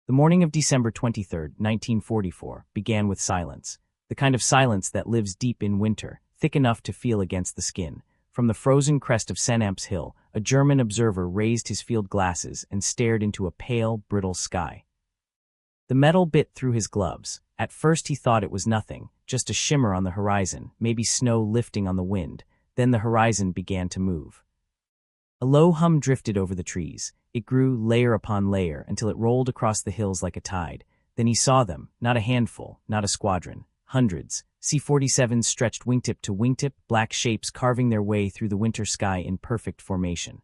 The morning of December 23, 1944, began with silence, the kind of silence that lives deep in winter, thick enough to feel against the skin. From the frozen crest of Senamps Hill, a German observer raised his field glasses and stared into a pale, brittle sky. The metal bit through his gloves. At first he thought it was nothing, just a shimmer on the horizon, maybe snow lifting on the wind. Then the horizon began to move. A low hum drifted over the trees. It grew layer upon layer until it rolled across the hills like a tide. Then he saw them, not a handful, not a squadron, hundreds. C-47s stretched wingtip to wingtip, black shapes carving their way through the winter sky in perfect formation.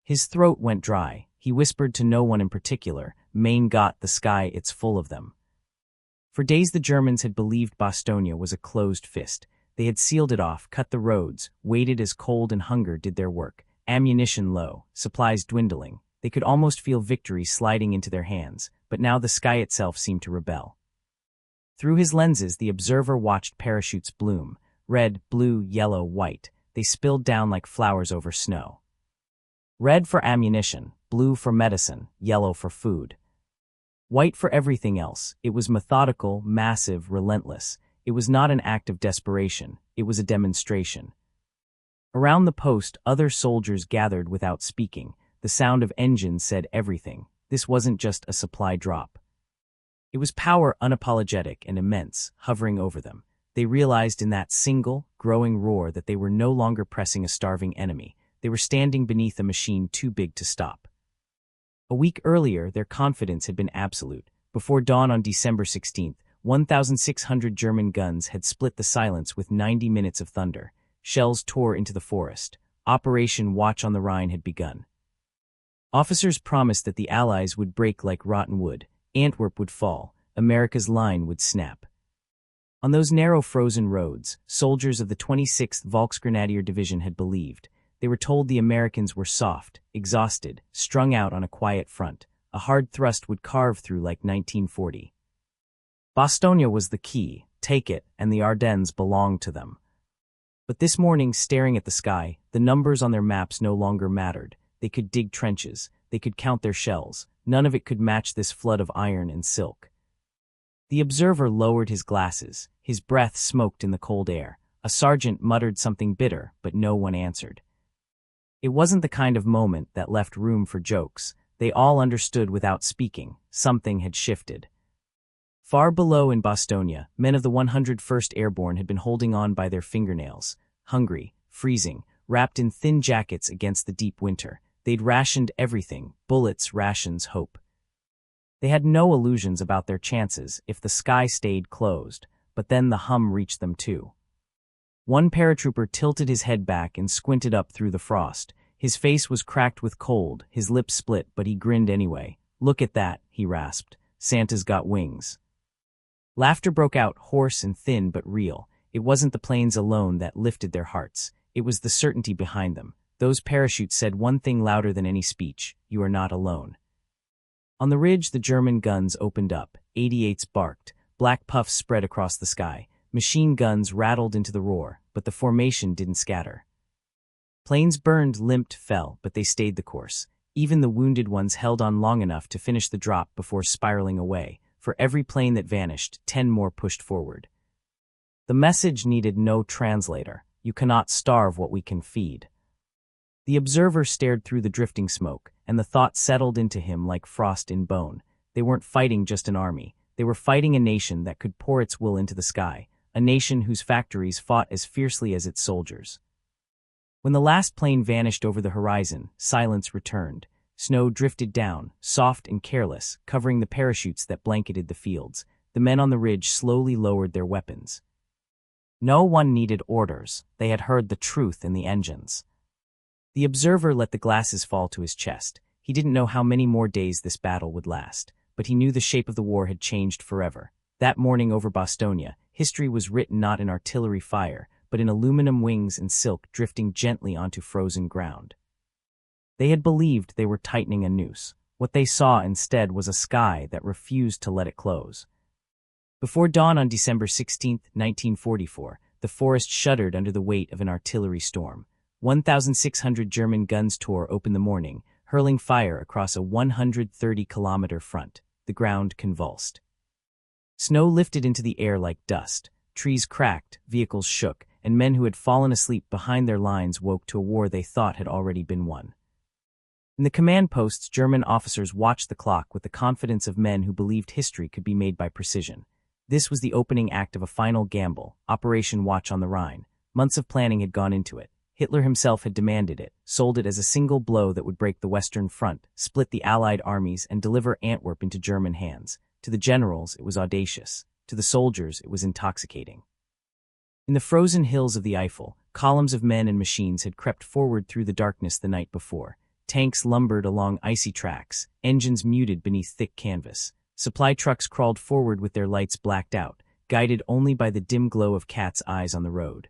His throat went dry. He whispered to no one in particular, "Mein Gott, the sky, it's full of them." For days the Germans had believed Bastogne was a closed fist. They had sealed it off, cut the roads, waited as cold and hunger did their work. Ammunition low, supplies dwindling. They could almost feel victory sliding into their hands, but now the sky itself seemed to rebel. Through his lenses, the observer watched parachutes bloom. Red, blue, yellow, white. They spilled down like flowers over snow. Red for ammunition, blue for medicine, yellow for food. White for everything else. It was methodical, massive, relentless. It was not an act of desperation. It was a demonstration. Around the post, other soldiers gathered without speaking. The sound of engines said everything. This wasn't just a supply drop. It was power unapologetic and immense, hovering over them. They realized in that single, growing roar that they were no longer pressing a starving enemy. They were standing beneath a machine too big to stop. A week earlier, their confidence had been absolute. Before dawn on December 16th, 1,600 German guns had split the silence with 90 minutes of thunder. Shells tore into the forest. Operation Watch on the Rhine had begun. Officers promised that the Allies would break like rotten wood. Antwerp would fall. America's line would snap. On those narrow frozen roads, soldiers of the 26th Volksgrenadier Division had believed. They were told the Americans were soft, exhausted, strung out on a quiet front. A hard thrust would carve through like 1940. Bastogne was the key. Take it, and the Ardennes belonged to them. But this morning, staring at the sky, the numbers on their maps no longer mattered. They could dig trenches. They could count their shells. None of it could match this flood of iron and silk. The observer lowered his glasses. His breath smoked in the cold air. A sergeant muttered something bitter, but no one answered. It wasn't the kind of moment that left room for jokes. They all understood without speaking. Something had shifted. Far below in Bastogne, men of the 101st Airborne had been holding on by their fingernails, hungry, freezing, wrapped in thin jackets against the deep winter. They'd rationed everything, bullets, rations, hope. They had no illusions about their chances if the sky stayed closed, but then the hum reached them too. One paratrooper tilted his head back and squinted up through the frost. His face was cracked with cold, his lips split, but he grinned anyway. "Look at that," he rasped. "Santa's got wings." Laughter broke out, hoarse and thin but real. It wasn't the planes alone that lifted their hearts. It was the certainty behind them. Those parachutes said one thing louder than any speech: you are not alone. On the ridge, the German guns opened up. 88s barked. Black puffs spread across the sky. Machine guns rattled into the roar, but the formation didn't scatter. Planes burned, limped, fell, but they stayed the course. Even the wounded ones held on long enough to finish the drop before spiraling away. For every plane that vanished, 10 more pushed forward. The message needed no translator. You cannot starve what we can feed. The observer stared through the drifting smoke, and the thought settled into him like frost in bone. They weren't fighting just an army. They were fighting a nation that could pour its will into the sky, a nation whose factories fought as fiercely as its soldiers. When the last plane vanished over the horizon, silence returned. Snow drifted down, soft and careless, covering the parachutes that blanketed the fields. The men on the ridge slowly lowered their weapons. No one needed orders. They had heard the truth in the engines. The observer let the glasses fall to his chest. He didn't know how many more days this battle would last, but he knew the shape of the war had changed forever. That morning over Bastogne, history was written not in artillery fire, but in aluminum wings and silk drifting gently onto frozen ground. They had believed they were tightening a noose. What they saw instead was a sky that refused to let it close. Before dawn on December 16, 1944, the forest shuddered under the weight of an artillery storm. 1,600 German guns tore open the morning, hurling fire across a 130-kilometer front. the ground convulsed. Snow lifted into the air like dust, trees cracked, vehicles shook, and men who had fallen asleep behind their lines woke to a war they thought had already been won. In the command posts, German officers watched the clock with the confidence of men who believed history could be made by precision. This was the opening act of a final gamble, Operation Watch on the Rhine. Months of planning had gone into it. Hitler himself had demanded it, sold it as a single blow that would break the Western Front, split the Allied armies, and deliver Antwerp into German hands. To the generals, it was audacious. To the soldiers, it was intoxicating. In the frozen hills of the Eifel, columns of men and machines had crept forward through the darkness the night before. Tanks lumbered along icy tracks, engines muted beneath thick canvas. Supply trucks crawled forward with their lights blacked out, guided only by the dim glow of cats' eyes on the road.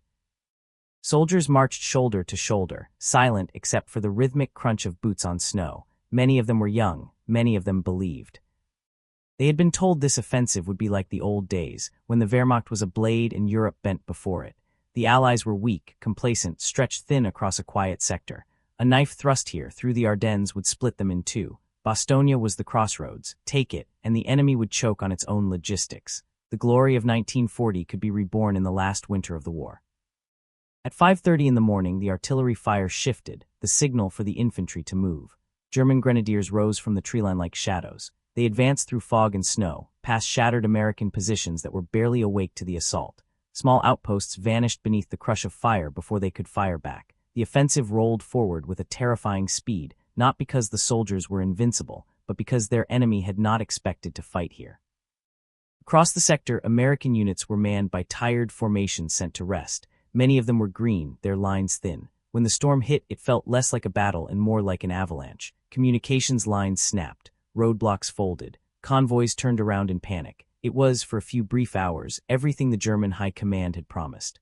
Soldiers marched shoulder to shoulder, silent except for the rhythmic crunch of boots on snow. Many of them were young, many of them believed. They had been told this offensive would be like the old days, when the Wehrmacht was a blade and Europe bent before it. The Allies were weak, complacent, stretched thin across a quiet sector. A knife thrust here through the Ardennes would split them in two. Bastogne was the crossroads. Take it, and the enemy would choke on its own logistics. The glory of 1940 could be reborn in the last winter of the war. At 5:30 in the morning, the artillery fire shifted, the signal for the infantry to move. German grenadiers rose from the treeline like shadows. They advanced through fog and snow, past shattered American positions that were barely awake to the assault. Small outposts vanished beneath the crush of fire before they could fire back. The offensive rolled forward with a terrifying speed, not because the soldiers were invincible, but because their enemy had not expected to fight here. Across the sector, American units were manned by tired formations sent to rest. Many of them were green, their lines thin. When the storm hit, it felt less like a battle and more like an avalanche. Communications lines snapped, roadblocks folded, convoys turned around in panic. It was, for a few brief hours, everything the German High Command had promised.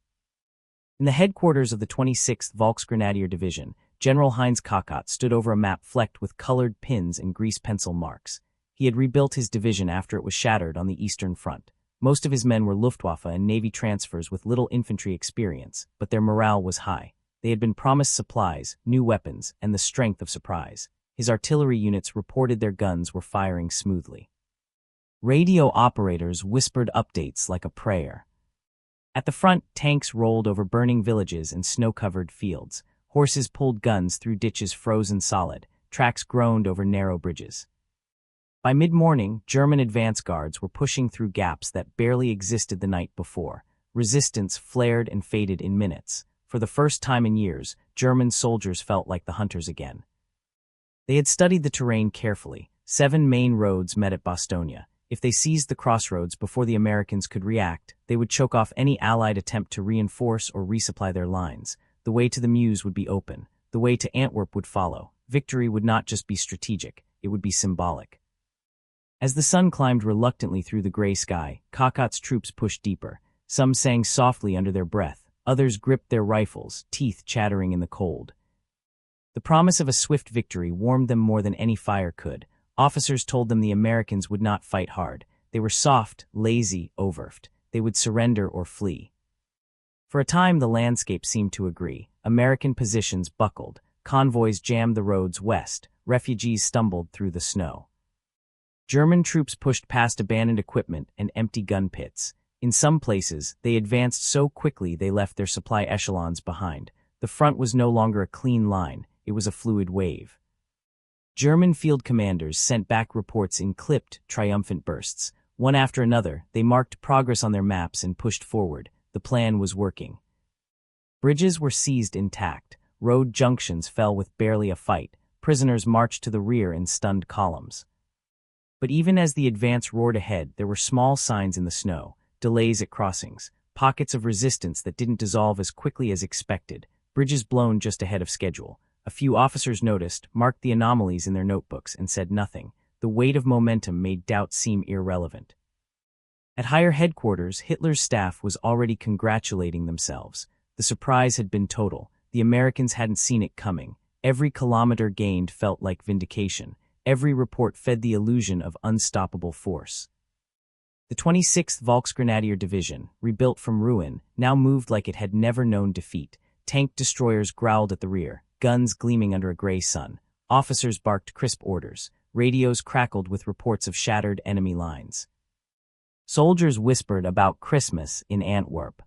In the headquarters of the 26th Volksgrenadier Division, General Heinz Kakat stood over a map flecked with colored pins and grease pencil marks. He had rebuilt his division after it was shattered on the Eastern Front. Most of his men were Luftwaffe and Navy transfers with little infantry experience, but their morale was high. They had been promised supplies, new weapons, and the strength of surprise. His artillery units reported their guns were firing smoothly. Radio operators whispered updates like a prayer. At the front, tanks rolled over burning villages and snow-covered fields. Horses pulled guns through ditches frozen solid. Tracks groaned over narrow bridges. By mid-morning, German advance guards were pushing through gaps that barely existed the night before. Resistance flared and faded in minutes. For the first time in years, German soldiers felt like the hunters again. They had studied the terrain carefully. 7 main roads met at Bastogne. If they seized the crossroads before the Americans could react, they would choke off any Allied attempt to reinforce or resupply their lines. The way to the Meuse would be open. The way to Antwerp would follow. Victory would not just be strategic, it would be symbolic. As the sun climbed reluctantly through the gray sky, Kakat's troops pushed deeper. Some sang softly under their breath. Others gripped their rifles, teeth chattering in the cold. The promise of a swift victory warmed them more than any fire could. Officers told them the Americans would not fight hard. They were soft, lazy, overwhelmed. They would surrender or flee. For a time, the landscape seemed to agree. American positions buckled. Convoys jammed the roads west. Refugees stumbled through the snow. German troops pushed past abandoned equipment and empty gun pits. In some places, they advanced so quickly they left their supply echelons behind. The front was no longer a clean line. It was a fluid wave. German field commanders sent back reports in clipped, triumphant bursts. One after another, they marked progress on their maps and pushed forward. The plan was working. Bridges were seized intact. Road junctions fell with barely a fight. Prisoners marched to the rear in stunned columns. But even as the advance roared ahead, there were small signs in the snow, delays at crossings, pockets of resistance that didn't dissolve as quickly as expected, bridges blown just ahead of schedule. A few officers noticed, marked the anomalies in their notebooks, and said nothing. The weight of momentum made doubt seem irrelevant. At higher headquarters, Hitler's staff was already congratulating themselves. The surprise had been total. The Americans hadn't seen it coming. Every kilometer gained felt like vindication. Every report fed the illusion of unstoppable force. The 26th Volksgrenadier Division, rebuilt from ruin, now moved like it had never known defeat. Tank destroyers growled at the rear, guns gleaming under a gray sun. Officers barked crisp orders. radios crackled with reports of shattered enemy lines. Soldiers whispered about Christmas in Antwerp.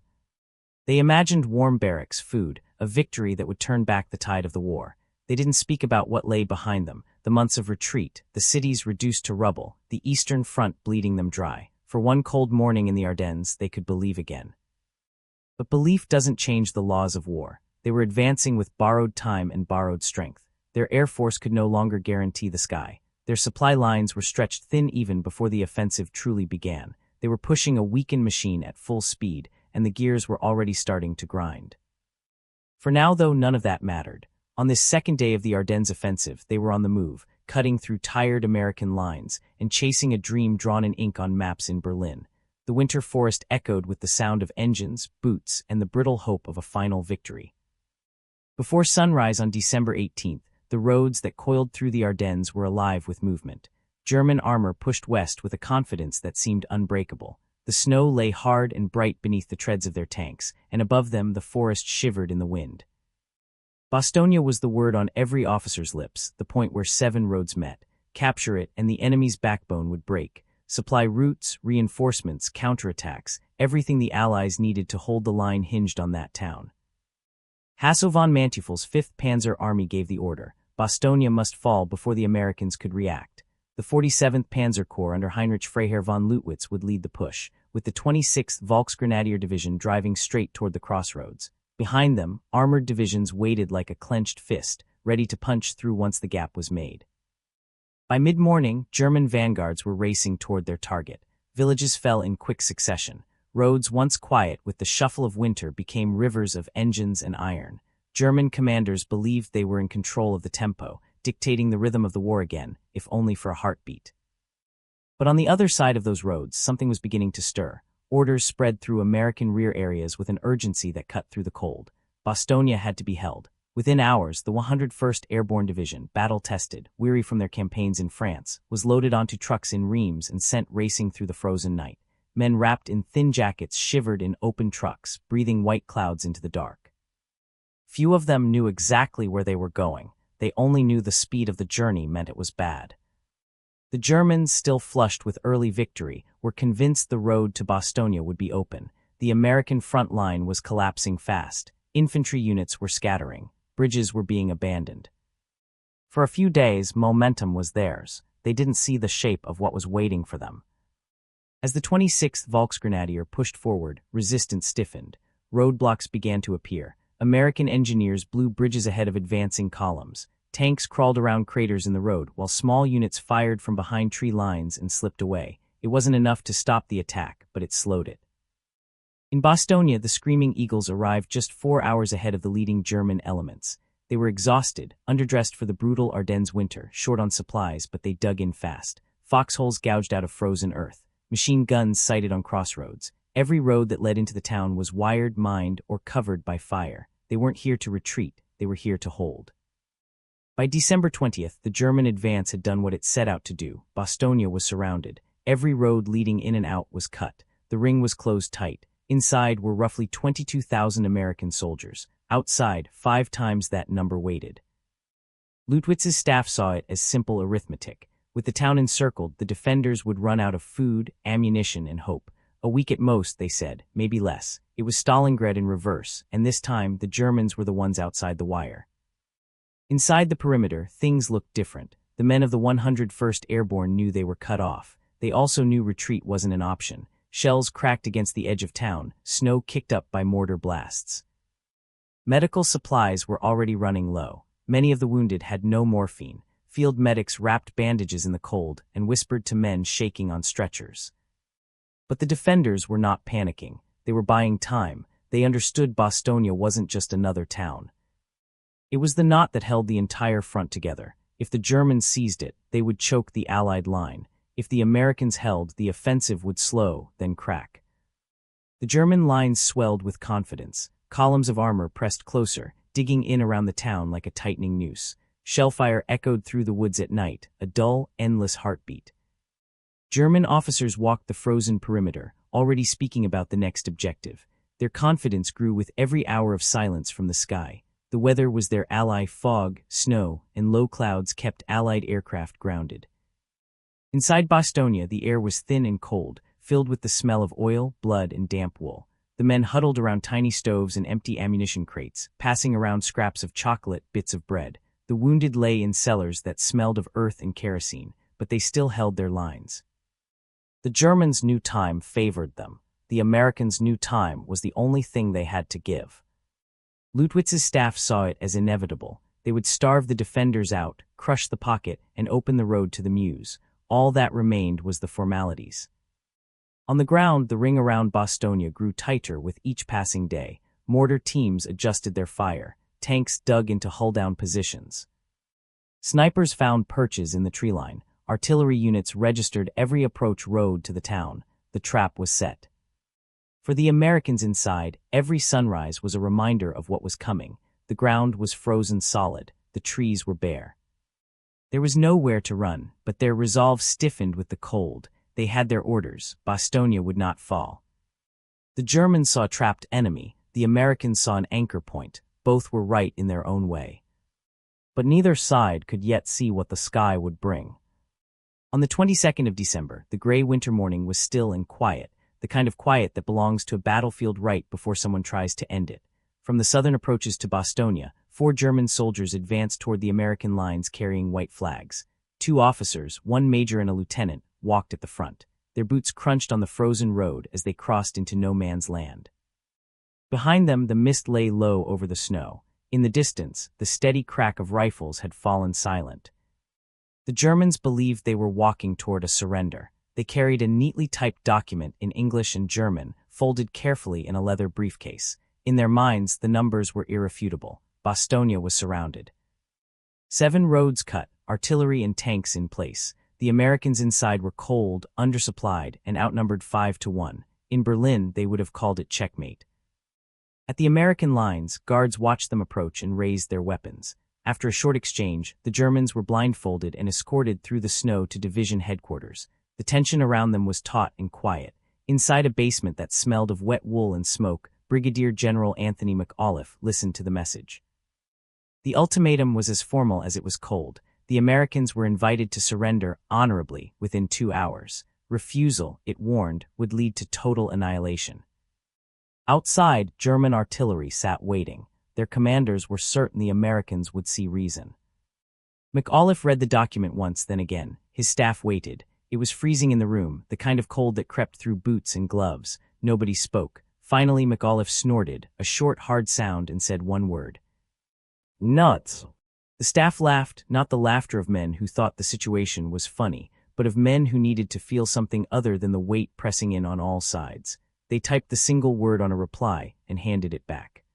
They imagined warm barracks, food, a victory that would turn back the tide of the war. They didn't speak about what lay behind them, the months of retreat, the cities reduced to rubble, the Eastern Front bleeding them dry. For one cold morning in the Ardennes, they could believe again. But belief doesn't change the laws of war. They were advancing with borrowed time and borrowed strength. Their air force could no longer guarantee the sky. Their supply lines were stretched thin even before the offensive truly began. They were pushing a weakened machine at full speed, and the gears were already starting to grind. For now, though, none of that mattered. On this second day of the Ardennes offensive, they were on the move, cutting through tired American lines and chasing a dream drawn in ink on maps in Berlin. The winter forest echoed with the sound of engines, boots, and the brittle hope of a final victory. Before sunrise on December 18th, the roads that coiled through the Ardennes were alive with movement. German armor pushed west with a confidence that seemed unbreakable. The snow lay hard and bright beneath the treads of their tanks, and above them the forest shivered in the wind. Bastogne was the word on every officer's lips, the point where 7 roads met. Capture it, and the enemy's backbone would break. Supply routes, reinforcements, counterattacks, everything the Allies needed to hold the line hinged on that town. Hasso von Manteufel's 5th Panzer Army gave the order. Bastogne must fall before the Americans could react. The 47th Panzer Corps under Heinrich Freiherr von Leutwitz would lead the push, with the 26th Volksgrenadier Division driving straight toward the crossroads. Behind them, armored divisions waited like a clenched fist, ready to punch through once the gap was made. By mid-morning, German vanguards were racing toward their target. Villages fell in quick succession. Roads once quiet with the shuffle of winter became rivers of engines and iron. German commanders believed they were in control of the tempo, dictating the rhythm of the war again, if only for a heartbeat. But on the other side of those roads, something was beginning to stir. Orders spread through American rear areas with an urgency that cut through the cold. Bastogne had to be held. Within hours, the 101st Airborne Division, battle-tested, weary from their campaigns in France, was loaded onto trucks in Reims and sent racing through the frozen night. Men wrapped in thin jackets shivered in open trucks, breathing white clouds into the dark. Few of them knew exactly where they were going. They only knew the speed of the journey meant it was bad. The Germans, still flushed with early victory, were convinced the road to Bastogne would be open. The American front line was collapsing fast. Infantry units were scattering. Bridges were being abandoned. For a few days, momentum was theirs. They didn't see the shape of what was waiting for them. As the 26th Volksgrenadier pushed forward, resistance stiffened. Roadblocks began to appear. American engineers blew bridges ahead of advancing columns. Tanks crawled around craters in the road, while small units fired from behind tree lines and slipped away. It wasn't enough to stop the attack, but it slowed it. In Bastogne, the Screaming Eagles arrived just 4 hours ahead of the leading German elements. They were exhausted, underdressed for the brutal Ardennes winter, short on supplies, but they dug in fast. Foxholes gouged out of frozen earth. Machine guns sighted on crossroads. Every road that led into the town was wired, mined, or covered by fire. They weren't here to retreat, they were here to hold. By December 20th, the German advance had done what it set out to do. Bastogne was surrounded. Every road leading in and out was cut. The ring was closed tight. Inside were roughly 22,000 American soldiers. Outside, 5 times that number waited. Leutwitz's staff saw it as simple arithmetic. With the town encircled, the defenders would run out of food, ammunition, and hope. A week at most, they said, maybe less. It was Stalingrad in reverse, and this time the Germans were the ones outside the wire. Inside the perimeter, things looked different. The men of the 101st Airborne knew they were cut off. They also knew retreat wasn't an option. Shells cracked against the edge of town, snow kicked up by mortar blasts. Medical supplies were already running low. Many of the wounded had no morphine. Field medics wrapped bandages in the cold and whispered to men shaking on stretchers. But the defenders were not panicking. They were buying time. They understood Bastogne wasn't just another town. It was the knot that held the entire front together. If the Germans seized it, they would choke the Allied line. If the Americans held, the offensive would slow, then crack. The German lines swelled with confidence. Columns of armor pressed closer, digging in around the town like a tightening noose. Shellfire echoed through the woods at night, a dull, endless heartbeat. German officers walked the frozen perimeter, already speaking about the next objective. Their confidence grew with every hour of silence from the sky. The weather was their ally. Fog, snow, and low clouds kept Allied aircraft grounded. Inside Bastogne, the air was thin and cold, filled with the smell of oil, blood, and damp wool. The men huddled around tiny stoves and empty ammunition crates, passing around scraps of chocolate, bits of bread. The wounded lay in cellars that smelled of earth and kerosene, but they still held their lines. The Germans knew time favored them. The Americans knew time was the only thing they had to give. Lutwitz's staff saw it as inevitable. They would starve the defenders out, crush the pocket, and open the road to the Meuse. All that remained was the formalities. On the ground, the ring around Bastogne grew tighter with each passing day. Mortar teams adjusted their fire. Tanks dug into hull-down positions. Snipers found perches in the tree line. Artillery units registered every approach road to the town. The trap was set. For the Americans inside, every sunrise was a reminder of what was coming. The ground was frozen solid. The trees were bare. There was nowhere to run, but their resolve stiffened with the cold. They had their orders. Bastogne would not fall. The Germans saw a trapped enemy. The Americans saw an anchor point. Both were right in their own way. But neither side could yet see what the sky would bring. On the 22nd of December, the gray winter morning was still and quiet, the kind of quiet that belongs to a battlefield right before someone tries to end it. From the southern approaches to Bastogne, 4 German soldiers advanced toward the American lines carrying white flags. 2 officers, 1 major and a lieutenant, walked at the front. Their boots crunched on the frozen road as they crossed into no man's land. Behind them, the mist lay low over the snow. In the distance, the steady crack of rifles had fallen silent. The Germans believed they were walking toward a surrender. They carried a neatly typed document in English and German, folded carefully in a leather briefcase. In their minds, the numbers were irrefutable. Bastogne was surrounded. 7 roads cut, artillery and tanks in place. The Americans inside were cold, undersupplied, and outnumbered 5-1. In Berlin, they would have called it checkmate. At the American lines, guards watched them approach and raised their weapons. After a short exchange, the Germans were blindfolded and escorted through the snow to division headquarters. The tension around them was taut and quiet. Inside a basement that smelled of wet wool and smoke, Brigadier General Anthony McAuliffe listened to the message. The ultimatum was as formal as it was cold. The Americans were invited to surrender honorably within 2 hours. Refusal, it warned, would lead to total annihilation. Outside, German artillery sat waiting. Their commanders were certain the Americans would see reason. McAuliffe read the document once, then again. His staff waited. It was freezing in the room, the kind of cold that crept through boots and gloves. Nobody spoke. Finally, McAuliffe snorted, a short, hard sound, and said one word. "Nuts." The staff laughed, not the laughter of men who thought the situation was funny, but of men who needed to feel something other than the weight pressing in on all sides. They typed the single word on a reply and handed it back.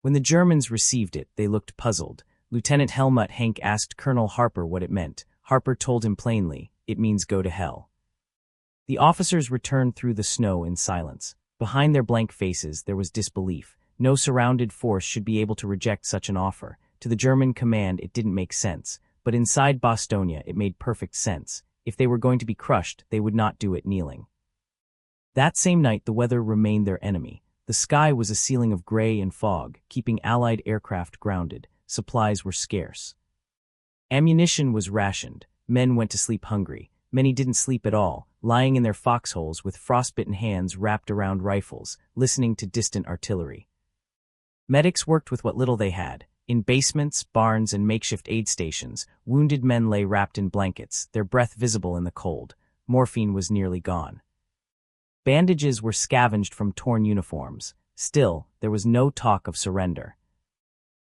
When the Germans received it, they looked puzzled. Lieutenant Helmut Henk asked Colonel Harper what it meant. Harper told him plainly, "It means go to hell." The officers returned through the snow in silence. Behind their blank faces, there was disbelief. No surrounded force should be able to reject such an offer. To the German command, it didn't make sense. But inside Bastogne, it made perfect sense. If they were going to be crushed, they would not do it kneeling. That same night, the weather remained their enemy. The sky was a ceiling of gray and fog, keeping Allied aircraft grounded. Supplies were scarce. Ammunition was rationed. Men went to sleep hungry. Many didn't sleep at all, lying in their foxholes with frostbitten hands wrapped around rifles, listening to distant artillery. Medics worked with what little they had. In basements, barns, and makeshift aid stations, wounded men lay wrapped in blankets, their breath visible in the cold. Morphine was nearly gone. Bandages were scavenged from torn uniforms. Still, there was no talk of surrender.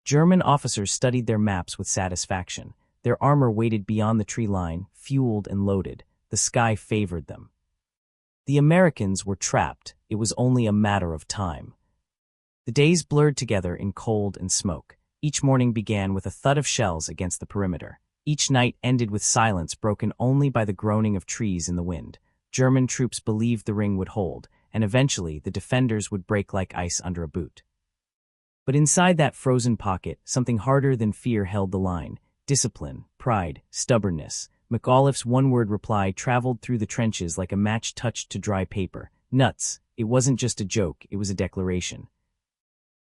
German officers studied their maps with satisfaction. Their armor waited beyond the tree line, fueled and loaded. The sky favored them. The Americans were trapped. It was only a matter of time. The days blurred together in cold and smoke. Each morning began with a thud of shells against the perimeter. Each night ended with silence broken only by the groaning of trees in the wind. German troops believed the ring would hold, and eventually the defenders would break like ice under a boot. But inside that frozen pocket, something harder than fear held the line. Discipline, pride, stubbornness. McAuliffe's one-word reply traveled through the trenches like a match touched to dry paper. Nuts. It wasn't just a joke, it was a declaration.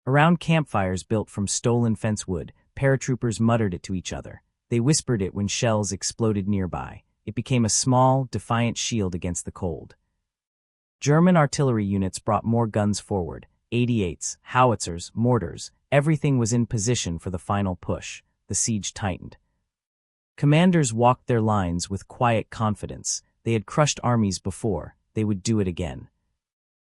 Around campfires built from stolen fence wood, paratroopers muttered it to each other. They whispered it when shells exploded nearby. It became a small, defiant shield against the cold. German artillery units brought more guns forward, 88s, howitzers, mortars. Everything was in position for the final push. The siege tightened. Commanders walked their lines with quiet confidence. They had crushed armies before. They would do it again.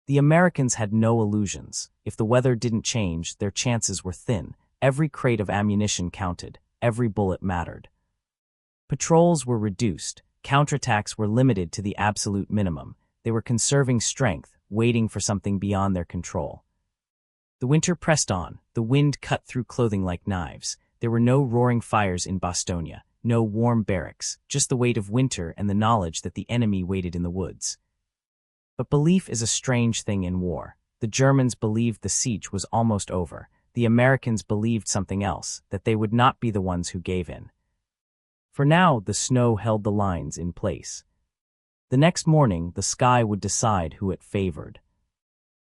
The Americans had no illusions. If the weather didn't change, their chances were thin. Every crate of ammunition counted. Every bullet mattered. Patrols were reduced. Counterattacks were limited to the absolute minimum. They were conserving strength, waiting for something beyond their control. The winter pressed on. The wind cut through clothing like knives. There were no roaring fires in Bastogne, no warm barracks, just the weight of winter and the knowledge that the enemy waited in the woods. But belief is a strange thing in war. The Germans believed the siege was almost over. The Americans believed something else, that they would not be the ones who gave in. For now, the snow held the lines in place. The next morning, the sky would decide who it favored.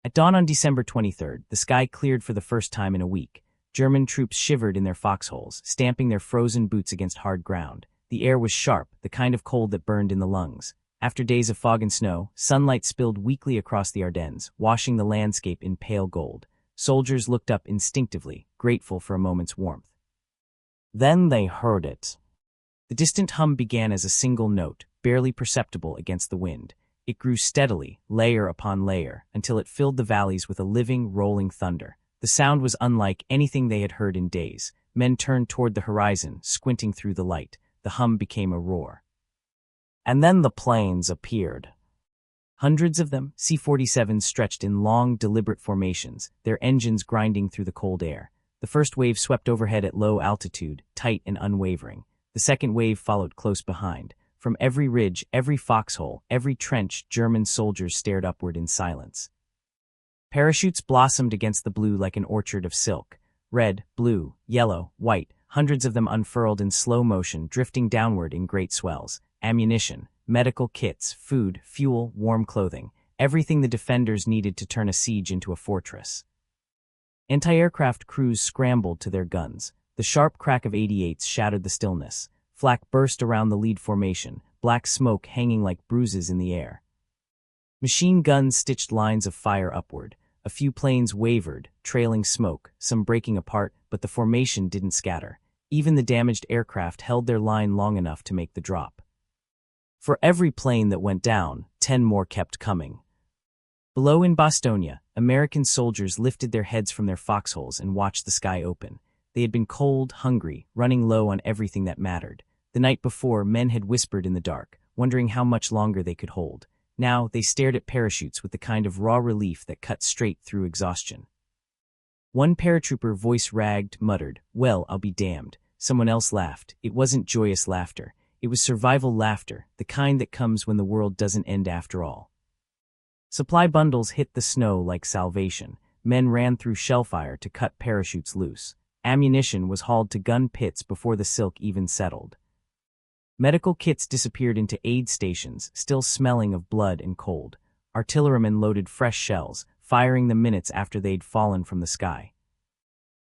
At dawn on December 23rd, the sky cleared for the first time in a week. German troops shivered in their foxholes, stamping their frozen boots against hard ground. The air was sharp, the kind of cold that burned in the lungs. After days of fog and snow, sunlight spilled weakly across the Ardennes, washing the landscape in pale gold. Soldiers looked up instinctively, grateful for a moment's warmth. Then they heard it. The distant hum began as a single note, barely perceptible against the wind. It grew steadily, layer upon layer, until it filled the valleys with a living, rolling thunder. The sound was unlike anything they had heard in days. Men turned toward the horizon, squinting through the light. The hum became a roar. And then the planes appeared. Hundreds of them, C-47s stretched in long, deliberate formations, their engines grinding through the cold air. The first wave swept overhead at low altitude, tight and unwavering. The second wave followed close behind. From every ridge, every foxhole, every trench, German soldiers stared upward in silence. Parachutes blossomed against the blue like an orchard of silk. Red, blue, yellow, white, hundreds of them unfurled in slow motion, drifting downward in great swells. Ammunition, medical kits, food, fuel, warm clothing, everything the defenders needed to turn a siege into a fortress. Anti-aircraft crews scrambled to their guns. The sharp crack of 88s shattered the stillness. Flak burst around the lead formation, black smoke hanging like bruises in the air. Machine guns stitched lines of fire upward. A few planes wavered, trailing smoke, some breaking apart, but the formation didn't scatter. Even the damaged aircraft held their line long enough to make the drop. For every plane that went down, 10 more kept coming. Below in Bastogne, American soldiers lifted their heads from their foxholes and watched the sky open. They had been cold, hungry, running low on everything that mattered. The night before, men had whispered in the dark, wondering how much longer they could hold. Now, they stared at parachutes with the kind of raw relief that cut straight through exhaustion. One paratrooper, voice ragged, muttered, "Well, I'll be damned." Someone else laughed. It wasn't joyous laughter. It was survival laughter, the kind that comes when the world doesn't end after all. Supply bundles hit the snow like salvation. Men ran through shellfire to cut parachutes loose. Ammunition was hauled to gun pits before the silk even settled. Medical kits disappeared into aid stations, still smelling of blood and cold. Artillerymen loaded fresh shells, firing them minutes after they'd fallen from the sky.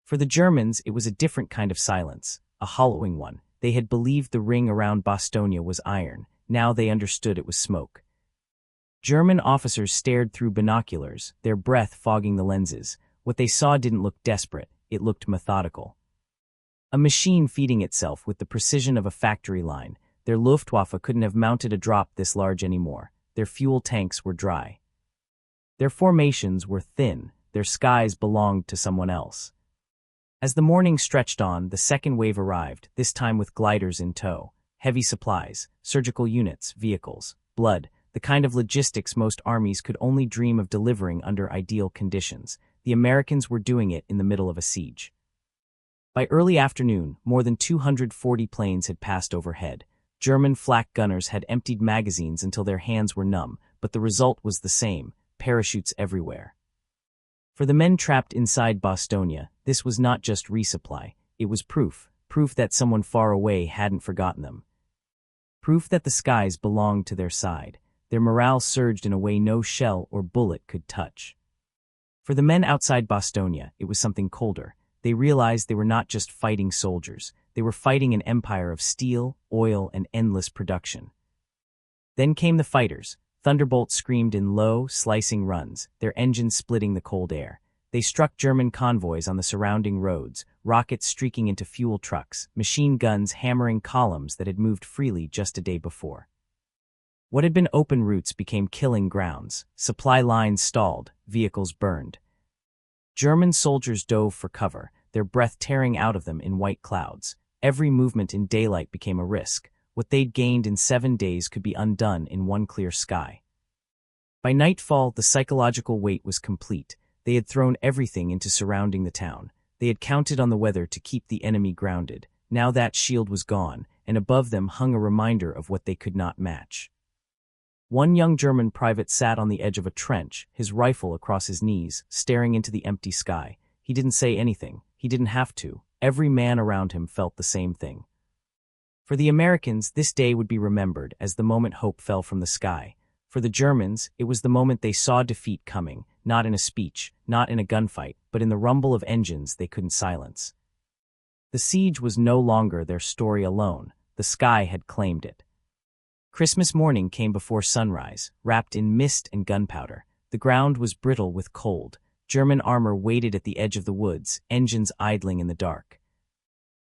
For the Germans, it was a different kind of silence, a hollowing one. They had believed the ring around Bastogne was iron. Now they understood it was smoke. German officers stared through binoculars, their breath fogging the lenses. What they saw didn't look desperate, it looked methodical. A machine feeding itself with the precision of a factory line. Their Luftwaffe couldn't have mounted a drop this large anymore. Their fuel tanks were dry. Their formations were thin. Their skies belonged to someone else. As the morning stretched on, the second wave arrived, this time with gliders in tow. Heavy supplies, surgical units, vehicles, blood, the kind of logistics most armies could only dream of delivering under ideal conditions. The Americans were doing it in the middle of a siege. By early afternoon, more than 240 planes had passed overhead. German flak gunners had emptied magazines until their hands were numb, but the result was the same, parachutes everywhere. For the men trapped inside Bastogne, this was not just resupply, it was proof that someone far away hadn't forgotten them. Proof that the skies belonged to their side. Their morale surged in a way no shell or bullet could touch. For the men outside Bastogne, it was something colder. They realized they were not just fighting soldiers. They were fighting an empire of steel, oil, and endless production. Then came the fighters. Thunderbolts screamed in low, slicing runs, their engines splitting the cold air. They struck German convoys on the surrounding roads, rockets streaking into fuel trucks, machine guns hammering columns that had moved freely just a day before. What had been open routes became killing grounds. Supply lines stalled, vehicles burned. German soldiers dove for cover, their breath tearing out of them in white clouds. Every movement in daylight became a risk. What they'd gained in 7 days could be undone in one clear sky. By nightfall, the psychological weight was complete. They had thrown everything into surrounding the town. They had counted on the weather to keep the enemy grounded. Now that shield was gone, and above them hung a reminder of what they could not match. One young German private sat on the edge of a trench, his rifle across his knees, staring into the empty sky. He didn't say anything. He didn't have to. Every man around him felt the same thing. For the Americans, this day would be remembered as the moment hope fell from the sky. For the Germans, it was the moment they saw defeat coming, not in a speech, not in a gunfight, but in the rumble of engines they couldn't silence. The siege was no longer their story alone. The sky had claimed it. Christmas morning came before sunrise, wrapped in mist and gunpowder. The ground was brittle with cold. German armor waited at the edge of the woods, engines idling in the dark.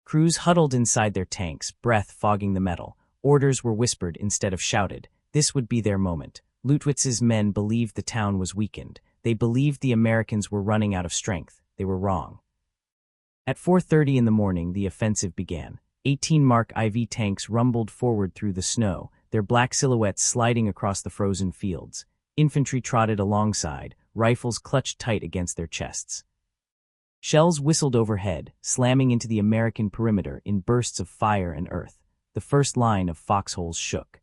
Crews huddled inside their tanks, breath fogging the metal. Orders were whispered instead of shouted. This would be their moment. Leutwitz's men believed the town was weakened. They believed the Americans were running out of strength. They were wrong. At 4:30 in the morning, the offensive began. 18 Mark IV tanks rumbled forward through the snow, their black silhouettes sliding across the frozen fields. Infantry trotted alongside, rifles clutched tight against their chests. Shells whistled overhead, slamming into the American perimeter in bursts of fire and earth. The first line of foxholes shook.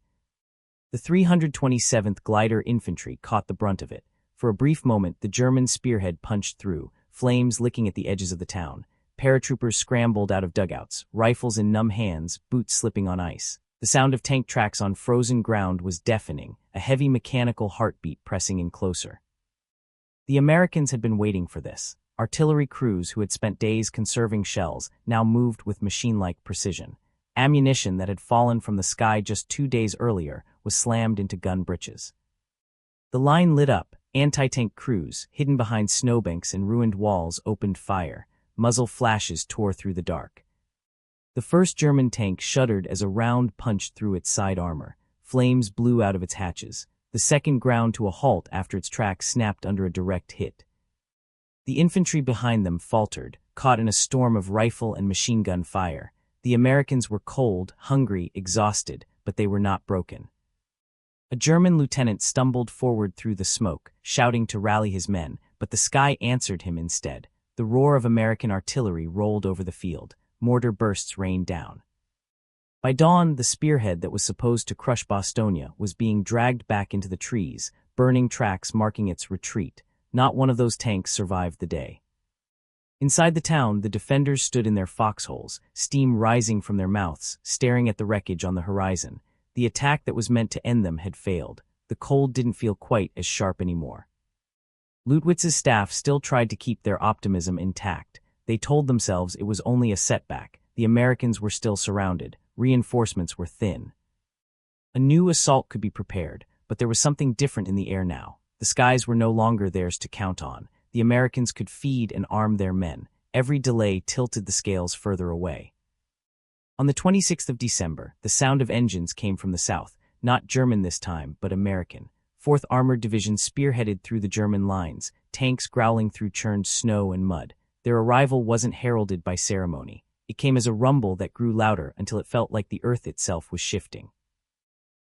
The 327th Glider Infantry caught the brunt of it. For a brief moment, the German spearhead punched through, flames licking at the edges of the town. Paratroopers scrambled out of dugouts, rifles in numb hands, boots slipping on ice. The sound of tank tracks on frozen ground was deafening, a heavy mechanical heartbeat pressing in closer. The Americans had been waiting for this. Artillery crews who had spent days conserving shells now moved with machine-like precision. Ammunition that had fallen from the sky just 2 days earlier was slammed into gun breeches. The line lit up. Anti-tank crews, hidden behind snowbanks and ruined walls, opened fire. Muzzle flashes tore through the dark. The first German tank shuddered as a round punched through its side armor. Flames blew out of its hatches. The second ground to a halt after its track snapped under a direct hit. The infantry behind them faltered, caught in a storm of rifle and machine gun fire. The Americans were cold, hungry, exhausted, but they were not broken. A German lieutenant stumbled forward through the smoke, shouting to rally his men, but the sky answered him instead. The roar of American artillery rolled over the field. Mortar bursts rained down. By dawn, the spearhead that was supposed to crush Bastogne was being dragged back into the trees, burning tracks marking its retreat. Not one of those tanks survived the day. Inside the town, the defenders stood in their foxholes, steam rising from their mouths, staring at the wreckage on the horizon. The attack that was meant to end them had failed. The cold didn't feel quite as sharp anymore. Leutwitz's staff still tried to keep their optimism intact. They told themselves it was only a setback. The Americans were still surrounded. Reinforcements were thin. A new assault could be prepared, but there was something different in the air now. The skies were no longer theirs to count on. The Americans could feed and arm their men. Every delay tilted the scales further away. On the 26th of December, the sound of engines came from the south, not German this time, but American. 4th Armored Division spearheaded through the German lines, tanks growling through churned snow and mud. Their arrival wasn't heralded by ceremony. It came as a rumble that grew louder until it felt like the earth itself was shifting.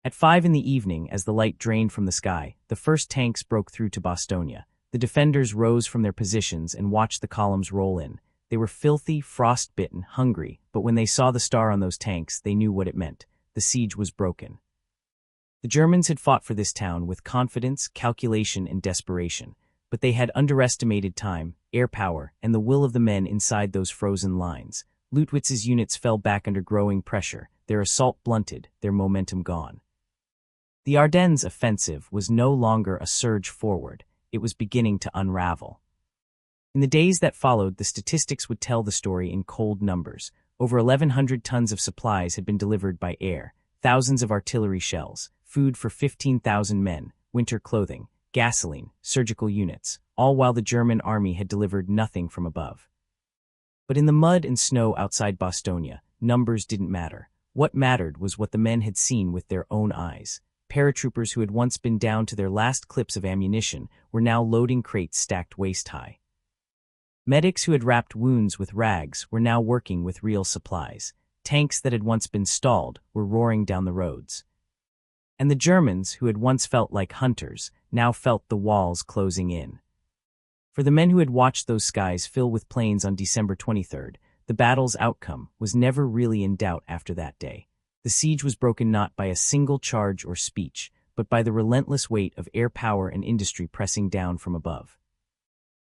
At 5 in the evening, as the light drained from the sky, the first tanks broke through to Bastogne. The defenders rose from their positions and watched the columns roll in. They were filthy, frost-bitten, hungry, but when they saw the star on those tanks, they knew what it meant. The siege was broken. The Germans had fought for this town with confidence, calculation, and desperation, but they had underestimated time, air power, and the will of the men inside those frozen lines. Leutwitz's units fell back under growing pressure, their assault blunted, their momentum gone. The Ardennes offensive was no longer a surge forward. It was beginning to unravel. In the days that followed, the statistics would tell the story in cold numbers. Over 1,100 tons of supplies had been delivered by air, thousands of artillery shells, food for 15,000 men, winter clothing, gasoline, surgical units, all while the German army had delivered nothing from above. But in the mud and snow outside Bastogne, numbers didn't matter. What mattered was what the men had seen with their own eyes. Paratroopers who had once been down to their last clips of ammunition were now loading crates stacked waist-high. Medics who had wrapped wounds with rags were now working with real supplies. Tanks that had once been stalled were roaring down the roads. And the Germans, who had once felt like hunters, now felt the walls closing in. For the men who had watched those skies fill with planes on December 23rd, the battle's outcome was never really in doubt after that day. The siege was broken not by a single charge or speech, but by the relentless weight of air power and industry pressing down from above.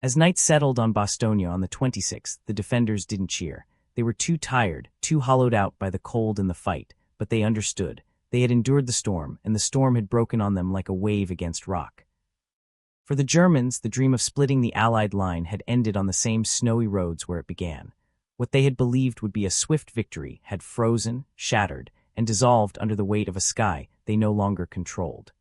As night settled on Bastogne on the 26th, the defenders didn't cheer. They were too tired, too hollowed out by the cold and the fight, but they understood. They had endured the storm, and the storm had broken on them like a wave against rock. For the Germans, the dream of splitting the Allied line had ended on the same snowy roads where it began. What they had believed would be a swift victory had frozen, shattered, and dissolved under the weight of a sky they no longer controlled.